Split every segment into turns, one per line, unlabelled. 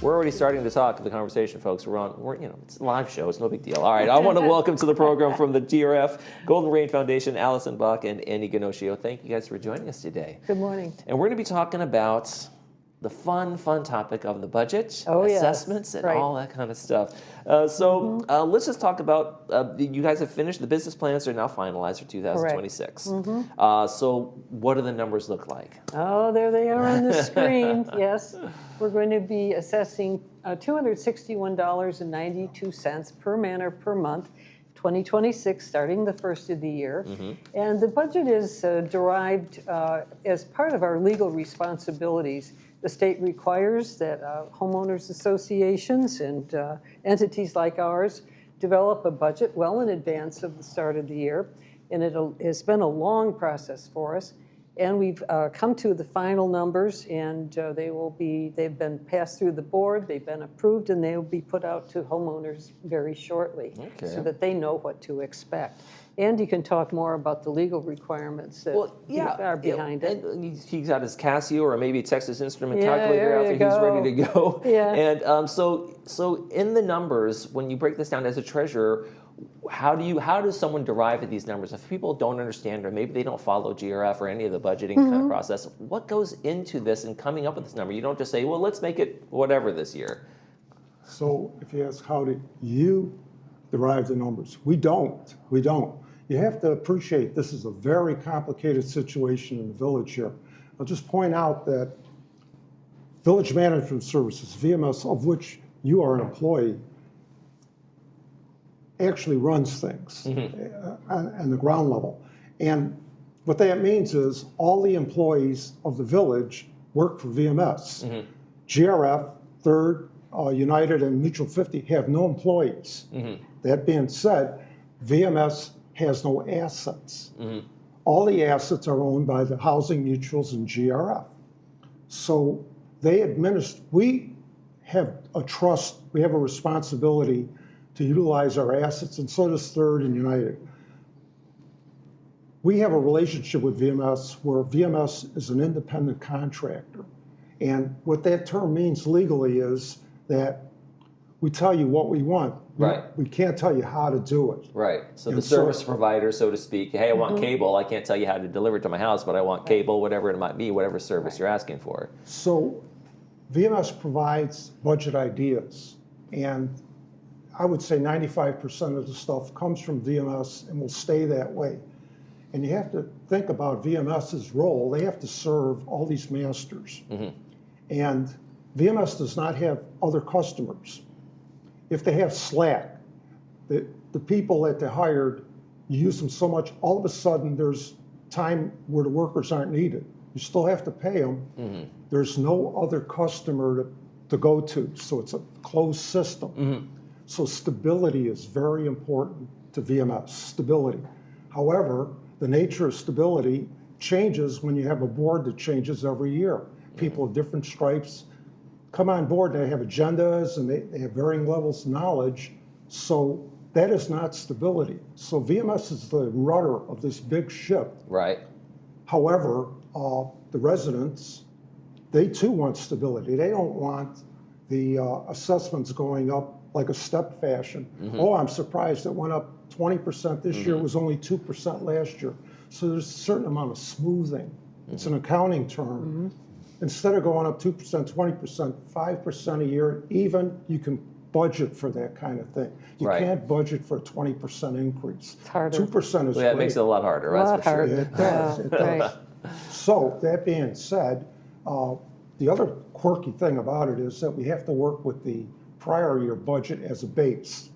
We're already starting to talk the conversation, folks. It's a live show. It's no big deal. All right, I want to welcome to the program from the GRF, Golden Rain Foundation, Allison Bach and Andy Ganoscio. Thank you guys for joining us today.
Good morning.
And we're going to be talking about the fun topic of the budget, assessments, and all that kind of stuff. Let's just talk about, you guys have finished, the business plans are now finalized for 2026. So what do the numbers look like?
Oh, there they are on the screen, yes. We're going to be assessing $261.92 per man or per month, 2026, starting the first of the year. And the budget is derived as part of our legal responsibilities. The state requires that homeowners associations and entities like ours develop a budget well in advance of the start of the year. And it's been a long process for us. And we've come to the final numbers, and they've been passed through the board, they've been approved, and they will be put out to homeowners very shortly so that they know what to expect. Andy can talk more about the legal requirements that are behind it.
And he's got his Casio or maybe Texas Instrument calculator out there. He's ready to go. And so in the numbers, when you break this down as a treasurer, how does someone derive at these numbers? If people don't understand, or maybe they don't follow GRF or any of the budgeting kind of process, what goes into this and coming up with this number? You don't just say, well, let's make it whatever this year.
So if you ask, how did you derive the numbers? We don't. You have to appreciate this is a very complicated situation in the village here. I'll just point out that Village Management Services, VMS, of which you are an employee, actually runs things on the ground level. And what that means is all the employees of the village work for VMS. GRF, Third, United, and Mutual 50 have no employees. That being said, VMS has no assets. All the assets are owned by the housing mutuals and GRF. So we have a trust, we have a responsibility to utilize our assets, and so does Third and United. We have a relationship with VMS where VMS is an independent contractor. And what that term means legally is that we tell you what we want. We can't tell you how to do it.
So the service provider, so to speak, hey, I want cable. I can't tell you how to deliver it to my house, but I want cable, whatever it might be, whatever service you're asking for.
So VMS provides budget ideas, and I would say 95% of the stuff comes from VMS and will stay that way. And you have to think about VMS's role. They have to serve all these masters. And VMS does not have other customers. If they have slack, the people that they hired, you use them so much, all of a sudden there's time where the workers aren't needed. You still have to pay them. There's no other customer to go to, so it's a closed system. So stability is very important to VMS, stability. However, the nature of stability changes when you have a board that changes every year. People of different stripes come on board, they have agendas, and they have varying levels of knowledge. So that is not stability. So VMS is the rudder of this big ship. However, the residents, they too want stability. They don't want the assessments going up like a step fashion. Oh, I'm surprised it went up 20% this year, it was only 2% last year. So there's a certain amount of smoothing. It's an accounting term. Instead of going up 2%, 20%, 5% a year, even, you can budget for that kind of thing. You can't budget for a 20% increase.
It's harder.
2% is
that makes it a lot harder, that's for sure.
It does. So that being said, the other quirky thing about it is that we have to work with the prior year budget as a base.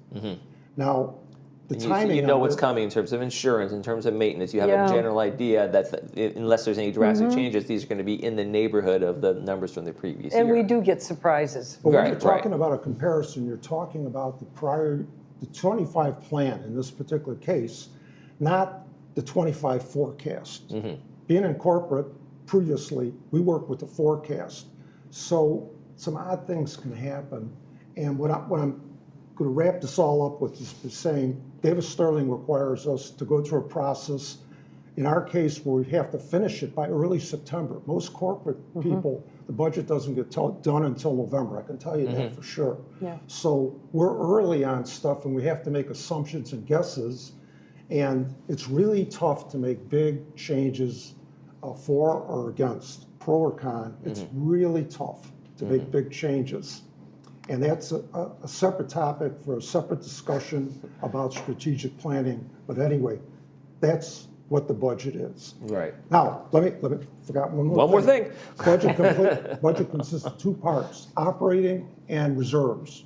Now, the timing,
you know what's coming in terms of insurance, in terms of maintenance. You have a general idea that unless there's any drastic changes, these are going to be in the neighborhood of the numbers from the previous year.
And we do get surprises.
But when you're talking about a comparison, you're talking about the 25 plan in this particular case, not the 25 forecast. Being in corporate previously, we work with the forecast. So some odd things can happen. And what I'm going to wrap this all up with is saying Davis Sterling requires us to go through a process in our case, where we have to finish it by early September. Most corporate people, the budget doesn't get done until November. I can tell you that for sure.
Yeah.
So we're early on stuff, and we have to make assumptions and guesses. And it's really tough to make big changes for or against, pro or con. It's really tough to make big changes. And that's a separate topic for a separate discussion about strategic planning. But anyway, that's what the budget is.
Right.
Now, let me forgot one more
thing.
Budget consists of two parts, operating and reserves.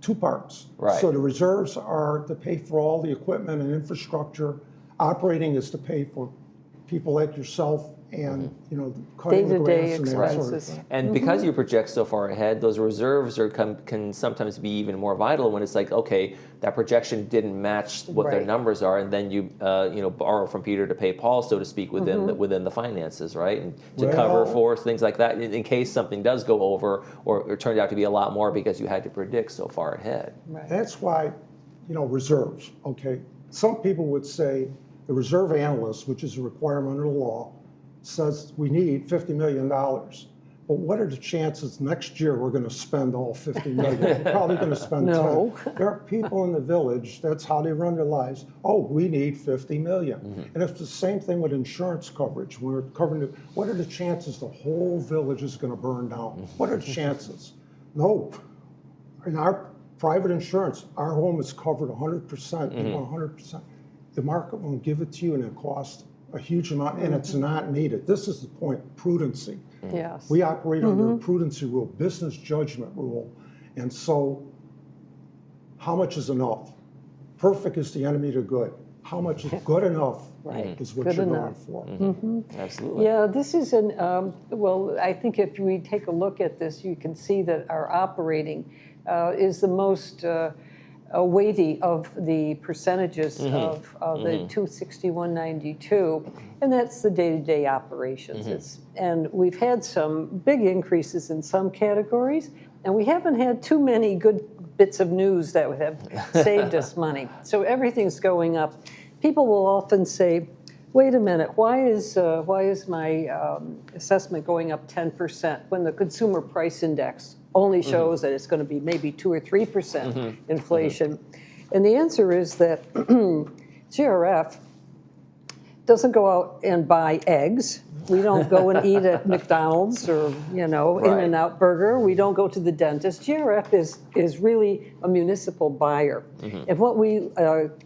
Two parts.
Right.
So the reserves are to pay for all the equipment and infrastructure. Operating is to pay for people like yourself and, cutting the
Day-to-day
grass and that sort of
expenses.
thing.
And because you project so far ahead, those reserves can sometimes be even more vital when it's like, okay, that projection didn't match what their
Right.
numbers are, and then you borrow from Peter to pay Paul, so to speak, within the finances, right? And to cover for things like that in case something does go over or turned out to be a lot more because you had to predict so far ahead.
Right.
That's why, reserves, okay? Some people would say the reserve analyst, which is a requirement under the law, says we need $50 million. But what are the chances next year we're going to spend all $50 million? We're probably going to spend
No.
10. There are people in the village, that's how they run their lives. Oh, we need $50 million. And it's the same thing with insurance coverage. We're covering it. What are the chances the whole village is going to burn down? What are the chances? No. In our private insurance, our home is covered 100%, 100%. The market won't give it to you, and it costs a huge amount, and it's not needed. This is the point, prudency.
Yes.
We operate under a prudency rule, business judgment rule. And so how much is enough? Perfect is the enemy to good. How much is good enough is what
Good
you're
enough.
going for.
Absolutely.
Yeah, this is well, I think if we take a look at this, you can see that our operating is the most weighty of the percentages of the 26192, and that's the day-to-day operations. And we've had some big increases in some categories, and we haven't had too many good bits of news that would have saved us money. So everything's going up. People will often say, wait a minute, why is my assessment going up 10% when the consumer price index only shows that it's going to be maybe 2 or 3% inflation? And the answer is that GRF doesn't go out and buy eggs. We don't go and eat at McDonald's or, In-N-Out Burger. We don't go to the dentist. GRF is really a municipal buyer. And what we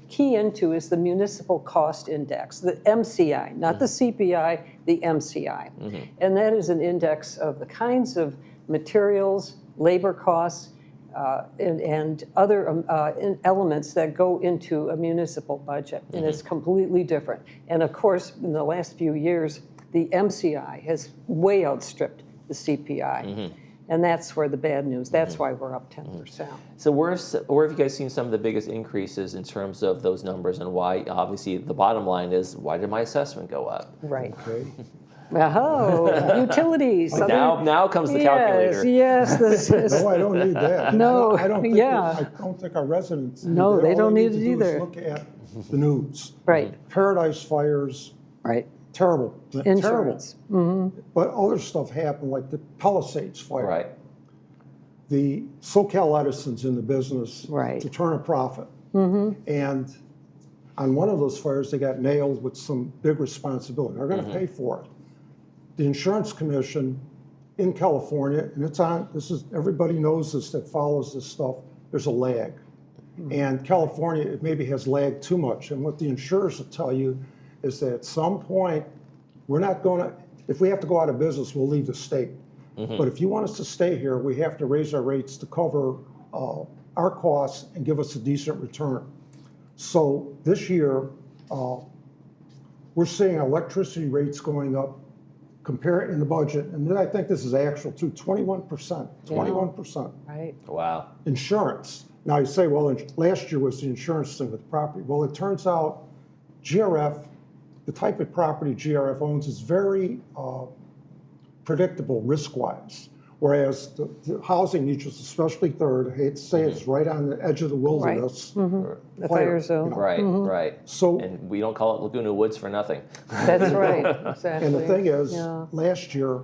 key into is the municipal cost index, the MCI, not the CPI, the MCI. And that is an index of the kinds of materials, labor costs, and other elements that go into a municipal budget. And it's completely different. And of course, in the last few years, the MCI has way outstripped the CPI. And that's where the bad news, that's why we're up 10%.
So where have you guys seen some of the biggest increases in terms of those numbers, and why? Obviously, the bottom line is, why did my assessment go up?
Right.
Okay.
Oh, utilities.
Now comes the calculator.
Yes, this is.
No, I don't need that.
No,
I don't think our residents need
No,
that.
they
All
don't need
to
it
do is
either.
look at the news.
Right,
Paradise fires,
right.
terrible.
Insurance.
Terrible. But other stuff happened, like the Palisades fire.
Right.
The SoCal Edison's in the business
Right.
to turn a profit. And on one of those fires, they got nailed with some big responsibility. They're going to pay for it. The insurance commission in California, and everybody knows this that follows this stuff, there's a lag. And California, it maybe has lagged too much. And what the insurers will tell you is that at some point, we're not going to, if we have to go out of business, we'll leave the state. But if you want us to stay here, we have to raise our rates to cover our costs and give us a decent return. So this year, we're seeing electricity rates going up, compare it in the budget, and then I think this is actual too, 21%, 21%.
Right.
Wow.
Insurance. Now you say, well, last year was the insurance thing with property. Well, it turns out GRF, the type of property GRF owns is very predictable risk-wise. Whereas the housing niches, especially Third, I hate to say it's right on the edge of the wilderness.
The fire zone.
Right, right.
So-
and we don't call it Laguna Woods for nothing.
That's right, exactly.
And the thing is,
Yeah.
last year,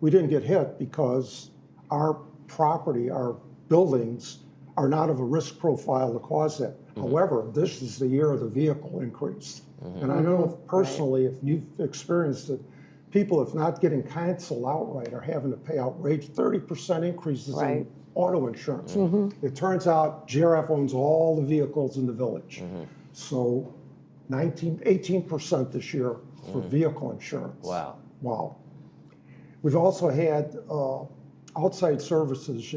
we didn't get hit because our property, our buildings are not of a risk profile to cause that. However, this is the year of the vehicle increase. And I know personally, if you've experienced it, people, if not getting canceled outright, are having to pay outrageous 30% increases in
Right.
auto insurance. It turns out GRF owns all the vehicles in the village. So 18% this year for vehicle insurance.
Wow.
Wow. We've also had outside services.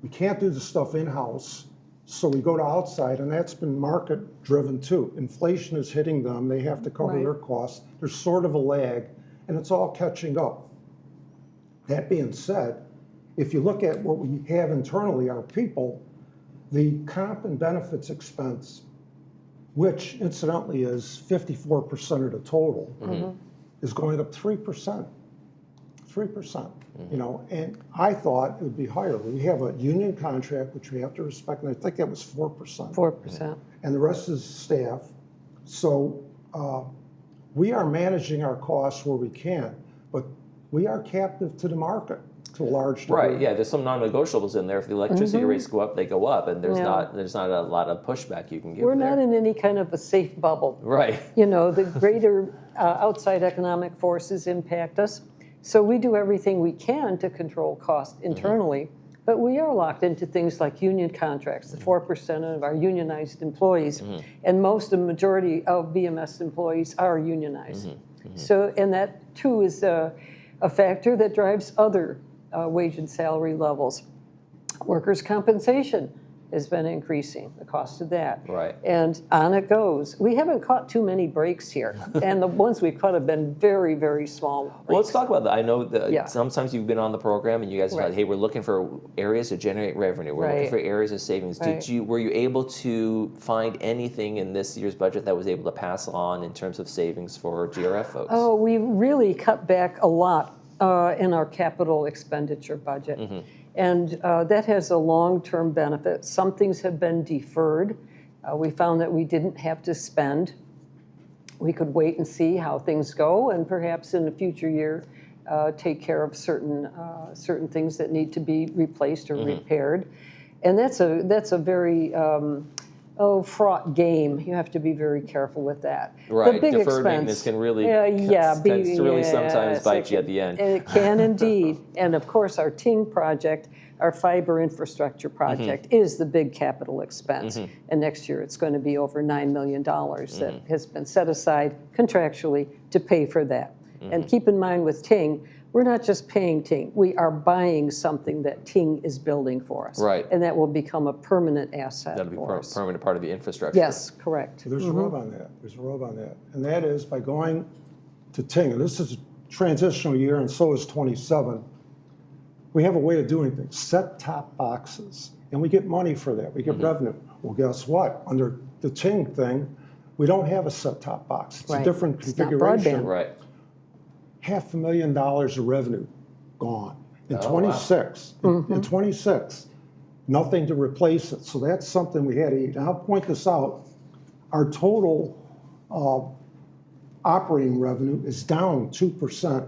We can't do the stuff in-house, so we go to outside, and that's been market-driven too. Inflation is hitting them. They have to cover
Right.
their costs. There's sort of a lag, and it's all catching up. That being said, if you look at what we have internally, our people, the comp and benefits expense, which incidentally is 54% of the total, is going up 3%. 3%. And I thought it would be higher. We have a union contract, which we have to respect, and I think that was 4%.
4%.
And the rest is staff. So we are managing our costs where we can, but we are captive to the market to a large degree.
Right, yeah, there's some non-negotiables in there. If the electricity rates go up, they go up, and there's
Yeah.
not a lot of pushback you can give
We're
there.
not in any kind of a safe bubble.
Right.
The greater outside economic forces impact us. So we do everything we can to control cost internally, but we are locked into things like union contracts, the 4% of our unionized employees, and the majority of VMS employees are unionized. So, and that too is a factor that drives other wage and salary levels. Workers' compensation has been increasing, the cost of that.
Right.
And on it goes. We haven't caught too many breaks here, and the ones we've caught have been very, very small breaks.
Well, let's talk about that. I know that
Yeah.
sometimes you've been on the program and you guys are like,
Right.
hey, we're looking for areas to generate revenue. We're looking
Right.
for areas of savings.
Right.
Were you able to find anything in this year's budget that was able to pass on in terms of savings for GRF folks?
Oh, we really cut back a lot in our capital expenditure budget. And that has a long-term benefit. Some things have been deferred. We found that we didn't have to spend. We could wait and see how things go, and perhaps in a future year take care of certain things that need to be replaced or repaired. And that's a very fraught game. You have to be very careful with that.
Right,
The big
deferred
expense,
maintenance can really
tends
to really sometimes bite you at the end.
It can indeed. And of course, our Ting project, our fiber infrastructure project, is the big capital expense. And next year, it's going to be over $9 million that has been set aside contractually to pay for that. And keep in mind with Ting, we're not just paying Ting. We are buying something that Ting is building for us.
Right.
And that will become a permanent asset
That'll be
for us.
permanent part of the infrastructure.
Yes, correct.
So there's a rub on that. There's a rub on that. And that is by going to Ting, and this is a transitional year, and so is 27. We have a way of doing things, set-top boxes, and we get money for that. We get revenue. Well, guess what? Under the Ting thing, we don't have a set-top box. It's
Right.
a different
It's not
configuration.
broadband.
Right.
$500,000 of revenue gone. In
Oh, wow.
26, in 26, nothing to replace it. So that's something we had to eat. And I'll point this out. Our total operating revenue is down 2%,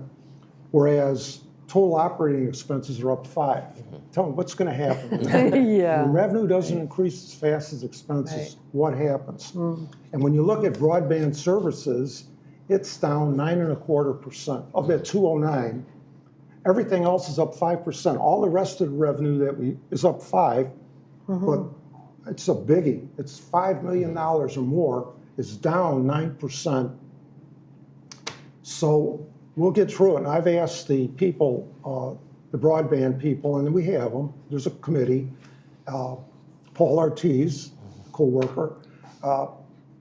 whereas total operating expenses are up 5%. Tell me, what's going to happen?
Yeah.
When revenue doesn't increase as fast as expenses, what happens? And when you look at broadband services, it's down 9.25% of that 209. Everything else is up 5%. All the rest of the revenue is up 5%, but it's a biggie. It's $5 million or more. It's down 9%. So we'll get through it. And I've asked the people, the broadband people, and we have them. There's a committee. Paul Ortiz, co-worker.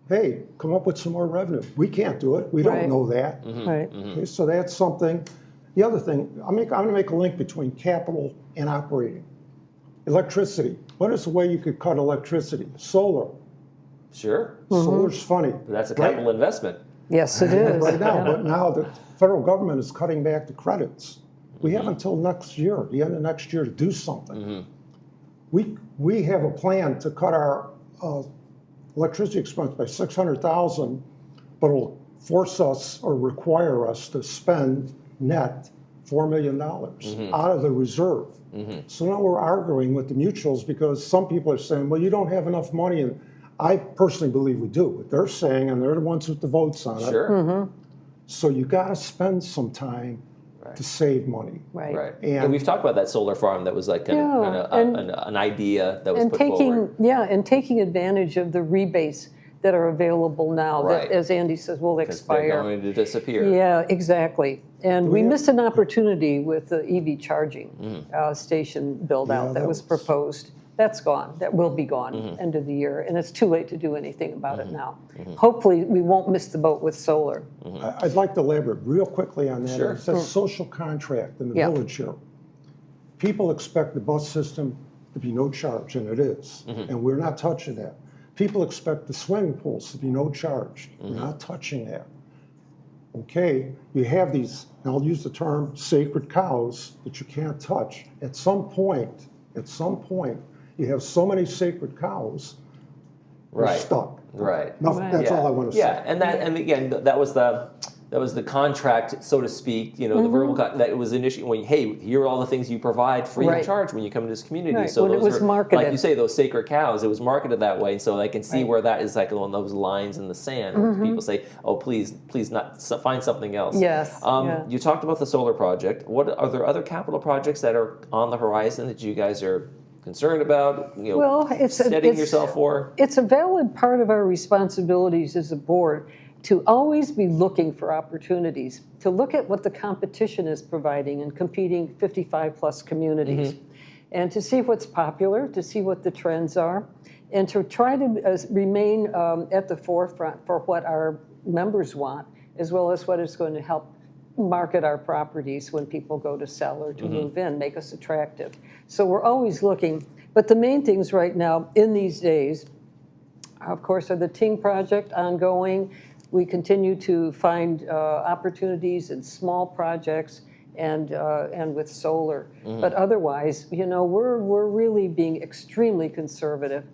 Hey, come up with some more revenue. We can't do it. We don't
Right.
know that.
Right.
Okay, so that's something. The other thing, I'm going to make a link between capital and operating. Electricity. What is the way you could cut electricity? Solar.
Sure.
Solar's funny.
That's a
Right?
capital investment.
Yes, it is.
right now.
Yeah.
But now the federal government is cutting back the credits. We have until next year, the end of next year, to do something. We have a plan to cut our electricity expense by $600,000, but it'll force us or require us to spend net $4 million out of the reserve. So now we're arguing with the mutuals because some people are saying, well, you don't have enough money. And I personally believe we do. But they're saying, and they're the ones with the votes on it.
Sure.
So you got to spend some time to save money.
Right.
Right.
And-
And we've talked about that solar farm that was like an idea that was
And
put forward.
and taking advantage of the rebates that are available now,
Right.
that, as Andy says, will
Because they're
expire.
going to disappear.
Yeah, exactly. And we
have-
missed an opportunity with the EV charging station build-out
Yeah,
that
that
was
was-
proposed. That's gone. That will be gone end of the year, and it's too late to do anything about it now. Hopefully, we won't miss the boat with solar.
I'd like to elaborate real quickly on that.
Sure.
It says social contract in the
Yeah.
village here. People expect the bus system to be no charge, and it is. And we're not touching that. People expect the swimming pools to be no charge. We're not touching that. Okay, you have these, and I'll use the term sacred cows that you can't touch. At some point, you have so many sacred cows, you're
Right.
stuck.
Right.
Nothing,
Right.
that's all I want to say.
Yeah, and again, that was the contract, so to speak. You know, the verbal that it was initially when hey, here are all the things you provide free
Right.
of charge when you come to this community.
Right,
So
when it
those
was
are, like
marketed.
you say, those sacred cows. It was marketed that way, so I can see
Right.
where that is like on those lines in the sand. Where people say, "Oh, please not find something else."
Yes, yeah.
You talked about the solar project. What are there other capital projects that are on the horizon that you guys are concerned about? You know,
Well,
setting yourself for.
It's a valid part of our responsibilities as a board to always be looking for opportunities, to look at what the competition is providing and competing 55-plus communities, and to see what's popular, to see what the trends are, and to try to remain at the forefront for what our members want, as well as what is going to help market our properties when people go to sell or to move in, make us attractive. So we're always looking. But the main things right now in these days, of course, are the Ting project ongoing. We continue to find opportunities in small projects and with solar. But otherwise, you know, we're really being extremely conservative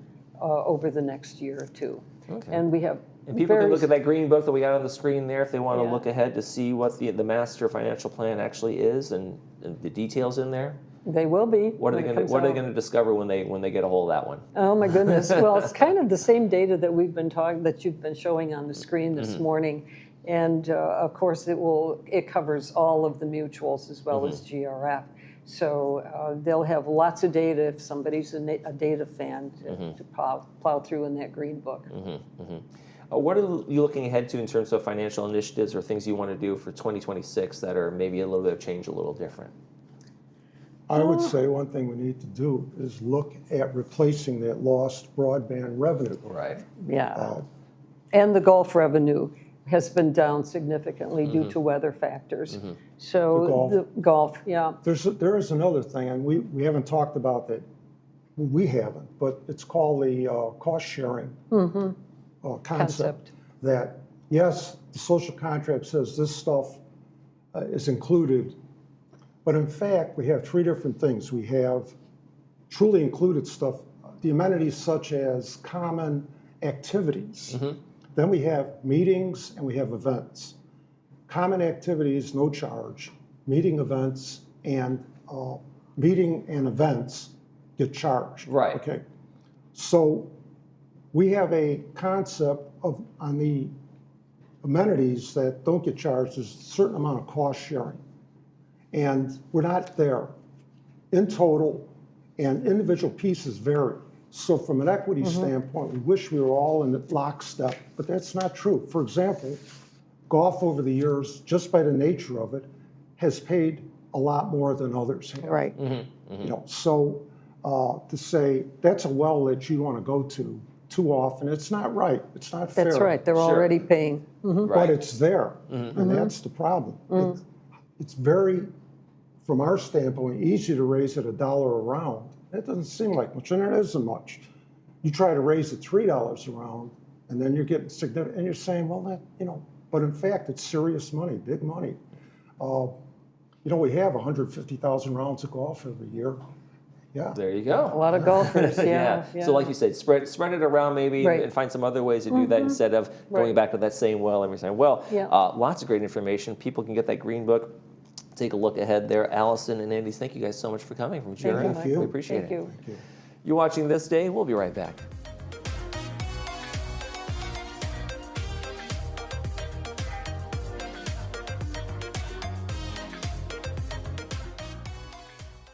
over the next year or two.
Okay.
And we have
And people can
very-
look at that green book that we got on the screen there if they want to
Yeah.
look ahead to see what the master financial plan actually is and the details in there.
They will be.
What are they
when it
going to
comes
What are they
out.
going to discover when they get a hold of that one?
Oh my goodness! Well, it's kind of the same data that that you've been showing on the screen this morning, and of course it covers all of the mutuals as well as GRF. So they'll have lots of data if somebody's a data fan to plow through in that green book.
What are you looking ahead to in terms of financial initiatives or things you want to do for 2026 that are maybe a little bit of change, a little different?
I would say one thing we need to do is look at replacing that lost broadband revenue.
Right.
Yeah, and the Gulf revenue has been down significantly due to weather factors. So the Gulf, yeah.
There is another thing, and we haven't talked about that. We haven't, but it's called the cost sharing concept. That yes, the social contract says this stuff is included, but in fact we have three different things. We have truly included stuff, the amenities such as common activities. Then we have meetings and we have events. Common activities, no charge. Meeting events and events get charged.
Right.
Okay. So we have a concept on the amenities that don't get charged. There's a certain amount of cost sharing, and we're not there in total. And individual pieces vary. So from an equity standpoint, we wish we were all in lockstep, but that's not true. For example, golf over the years, just by the nature of it, has paid a lot more than others have.
Right.
You know, so to say that's a well that you want to go to too often, it's not right. It's not fair.
That's right. They're already paying.
But it's there, and that's the problem. It's very, from our standpoint, easy to raise it $1 a round. That doesn't seem like much, and it isn't much. You try to raise it $3 a round, and then you're getting significant, and you're saying, well, that, you know, But in fact, it's serious money, big money. You know, we have 150,000 rounds of golf every year. Yeah.
There you go.
A lot of golfers, yeah.
So like you said, spread it around maybe
Right.
and find some other ways to do that instead of going
Right.
back to that same well every time. Well,
Yeah.
lots of great information. People can get that green book. Take a look ahead there. Allison and Andy, thank you guys so much for coming from GRF.
Thank you.
We appreciate
Thank
it.
you.
Thank you.
You're watching This Day. We'll be right back.